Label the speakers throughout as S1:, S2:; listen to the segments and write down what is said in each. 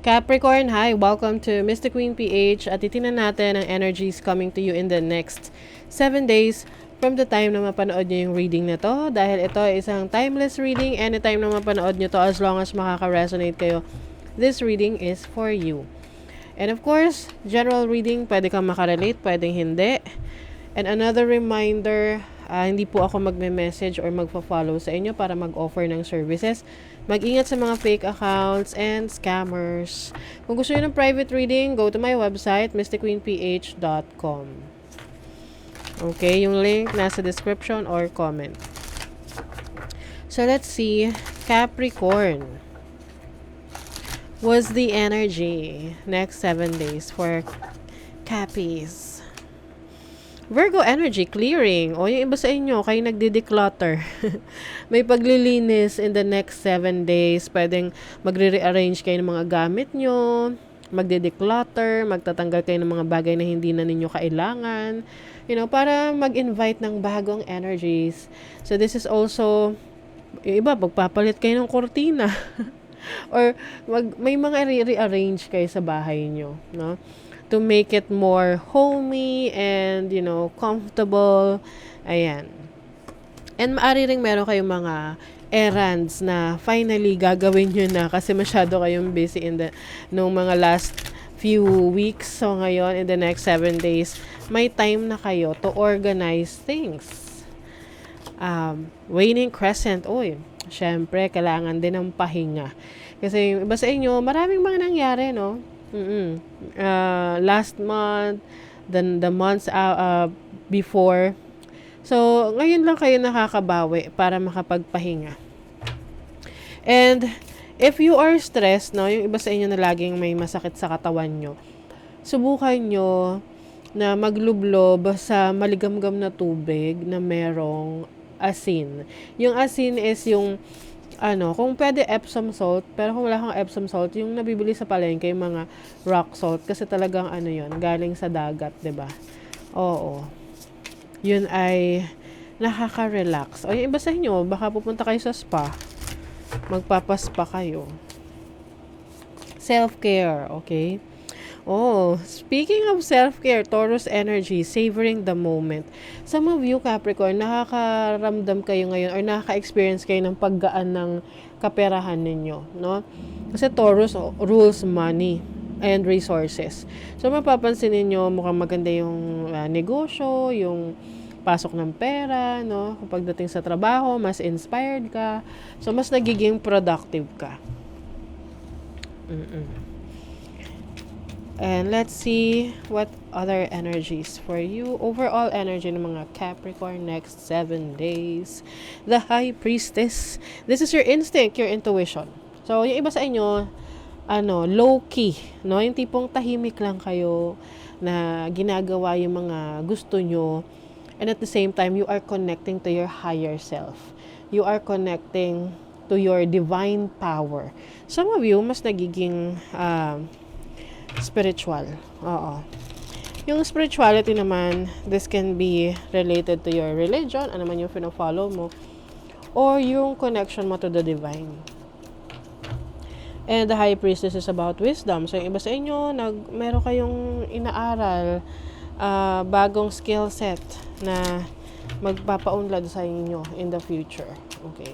S1: Capricorn, hi! Welcome to Mystic Queen PH at titingnan natin ang energies coming to you in the next 7 days from the time na mapanood nyo yung reading na to. Dahil ito ay isang timeless reading, anytime na mapanood nyo to, as long as makaka-resonate kayo, this reading is for you. And of course, general reading, pwede kang makarelate, pwedeng hindi. And another reminder, hindi po ako magme-message or magfa-follow sa inyo para mag-offer ng services. Mag-ingat sa mga fake accounts and scammers. Kung gusto niyo ng private reading, go to my website, mysticqueenph.com. Okay, yung link nasa description or comment. So let's see, Capricorn. What's the energy next 7 days for Cappies? Virgo energy, clearing. O yung iba sa inyo, kayo nagde-declutter. May paglilinis in the next 7 days. Pwedeng magre-rearrange kayo ng mga gamit nyo. Magde-declutter. Magtatanggal kayo ng mga bagay na hindi na ninyo kailangan. Para mag-invite ng bagong energies. So this is also, yung iba, pagpapalit kayo ng kortina. Or may mga rearrange kayo sa bahay nyo. No? To make it more homey and, comfortable. Ayan. And maaari ring meron kayong mga errands na finally gagawin nyo na kasi masyado kayong busy nung mga last few weeks. So ngayon, in the next 7 days, may time na kayo to organize things. Waning crescent, syempre, kailangan din ng pahinga. Kasi yung iba sa inyo, maraming mga nangyari, no? Last month, then the months before. So, ngayon lang kayo nakakabawi para makapagpahinga. And, if you are stressed, no, yung iba sa inyo na laging may masakit sa katawan nyo, subukan nyo na maglublob sa maligamgam na tubig na merong asin. Yung asin is yung kung pwede Epsom salt, pero kung wala kang Epsom salt, yung nabibili sa palengke, yung mga rock salt, kasi talagang yun, galing sa dagat, 'di ba? Oo. Yun ay nakaka-relax. O yung iba sa inyo, baka pupunta kayo sa spa. Magpapaspa kayo. Self-care, okay? Speaking of self-care, Taurus energy, savoring the moment. Some of you, Capricorn, nakakaramdam kayo ngayon or nakaka-experience kayo ng paggaan ng kaperahan ninyo, no? Kasi Taurus rules money and resources. So, mapapansin ninyo, mukhang maganda yung negosyo, yung pasok ng pera, no? Kapag dating sa trabaho, mas inspired ka. So, mas nagiging productive ka. And let's see what other energies for you. Overall energy ng mga Capricorn next 7 days. The High Priestess. This is your instinct, your intuition. So, yung iba sa inyo, low-key, no? Yung tipong tahimik lang kayo na ginagawa yung mga gusto nyo. And at the same time, you are connecting to your higher self. You are connecting to your divine power. Some of you, mas nagiging spiritual. Oo. Yung spirituality naman, this can be related to your religion, ano man yung fino-follow mo, or yung connection mo to the divine. And the High Priestess is about wisdom. So, yung iba sa inyo, meron kayong inaaral, bagong skill set na magpapaunlad sa inyo in the future. Okay.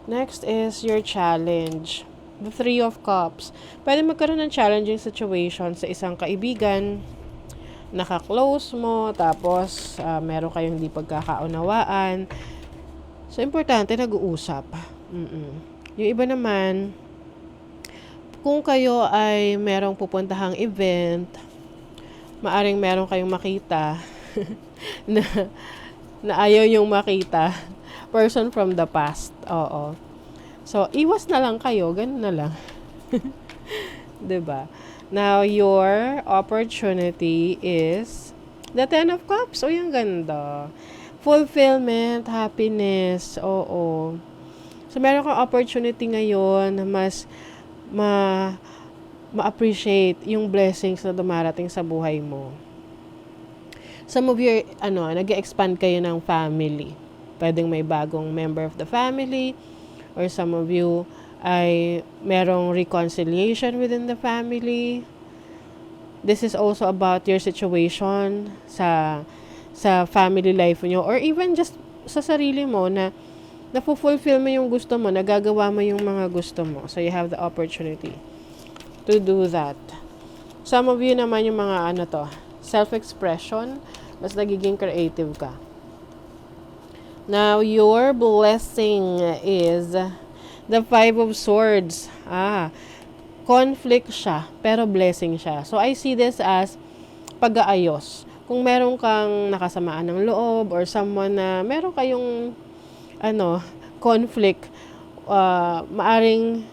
S1: Next is your challenge. The Three of Cups. Pwede magkaroon ng challenging situation sa isang kaibigan, naka-close mo, tapos meron kayong hindi pagkakaunawaan. So, importante, nag-uusap. Yung iba naman, kung kayo ay merong pupuntahang event, maaring meron kayong makita na ayaw yung makita, person from the past. Oo. So, iwas na lang kayo, ganun na lang. 'Di ba? Now, your opportunity is the Ten of Cups. Yung ganda. Fulfillment, happiness, oo. So, meron kang opportunity ngayon na mas ma-appreciate yung blessings na dumarating sa buhay mo. Some of you, nag-expand kayo ng family. Pwedeng may bagong member of the family, or some of you, ay merong reconciliation within the family. This is also about your situation sa family life nyo, or even just sa sarili mo, na napufulfill mo yung gusto mo, nagagawa mo yung mga gusto mo. So you have the opportunity to do that. Some of you naman yung mga self-expression, mas nagiging creative ka. Now, your blessing is the Five of Swords. Conflict siya, pero blessing siya. So, I see this as pag-aayos. Kung meron kang nakasamaan ng loob or someone na meron kayong conflict, maaring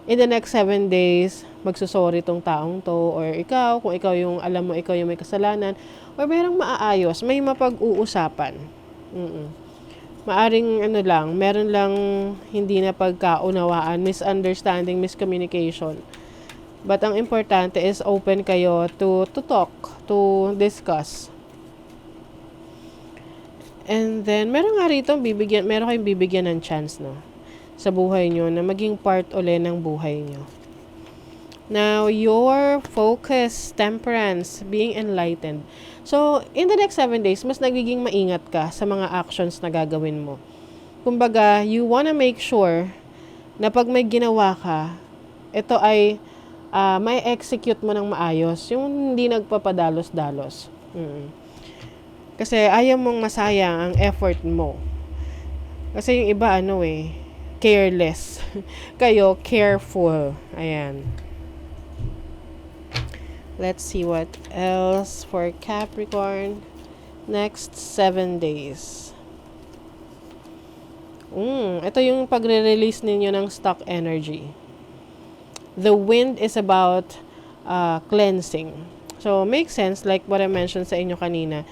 S1: in the next 7 days, magsusorry tong taong to, or ikaw, kung ikaw yung alam mo, ikaw yung may kasalanan, or merong maaayos, may mapag-uusapan. Maaring meron lang hindi na pagkaunawaan, misunderstanding, miscommunication. But ang importante is open kayo to talk, to discuss. And then, meron nga rito, meron kayong bibigyan ng chance, sa buhay nyo, na maging part ulit ng buhay nyo. Now, your focus, temperance, being enlightened. So, in the next 7 days, mas nagiging maingat ka sa mga actions na gagawin mo. Kumbaga, you wanna make sure na pag may ginawa ka, ito ay may execute mo ng maayos, yung hindi nagpapadalos-dalos. Kasi ayaw mong masayang ang effort mo. Kasi yung iba, careless. Kayo, careful. Ayan. Let's see what else for Capricorn. Next 7 days. Ito yung pagre-release ninyo ng stock energy. The wind is about cleansing. So, makes sense, like what I mentioned sa inyo kanina.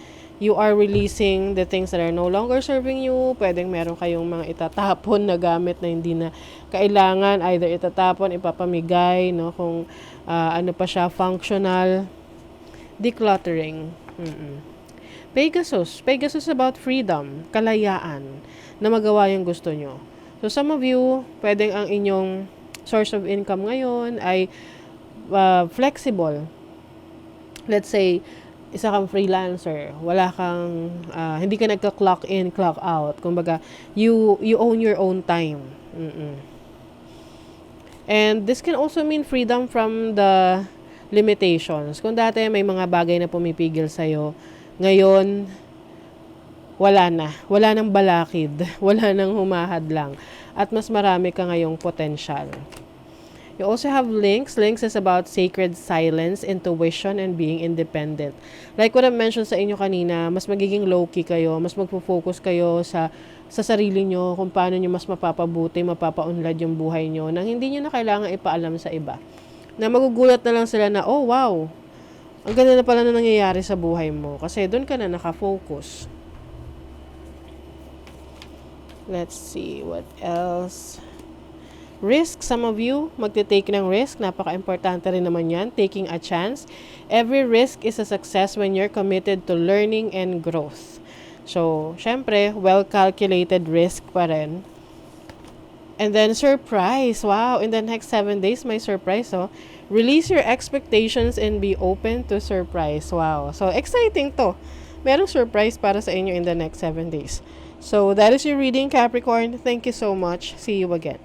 S1: You are releasing the things that are no longer serving you. Pwedeng meron kayong mga itatapon na gamit na hindi na kailangan. Either itatapon, ipapamigay, kung pa siya, functional. Decluttering. Pegasus. Pegasus about freedom, kalayaan, na magawa yung gusto nyo. So, some of you, pwedeng ang inyong source of income ngayon ay flexible. Let's say, isa kang freelancer, wala kang, hindi ka nagka-clock in, clock out. Kumbaga, you own your own time. And this can also mean freedom from the limitations. Kung dati may mga bagay na pumipigil sa'yo, ngayon, wala na. Wala nang balakid. Wala nang humahadlang. At mas marami ka ngayong potential. You also have links. Links is about sacred silence, intuition, and being independent. Like what I mentioned sa inyo kanina, mas magiging low-key kayo, mas magpo-focus kayo sa sarili nyo, kung paano nyo mas mapapabuti, mapapaunlad yung buhay nyo, nang hindi nyo na kailangan ipaalam sa iba. Na magugulat na lang sila na, oh wow, ang ganda na pala na nangyayari sa buhay mo. Kasi doon ka na nakafocus. Let's see, what else? Risk, some of you, magte-take ng risk. Napaka-importante rin naman yan, taking a chance. Every risk is a success when you're committed to learning and growth. So, syempre, well-calculated risk pa rin. And then, surprise. Wow, in the next 7 days, may surprise, Release your expectations and be open to surprise. Wow, so exciting to. Merong surprise para sa inyo in the next 7 days. So, that is your reading, Capricorn. Thank you so much. See you again.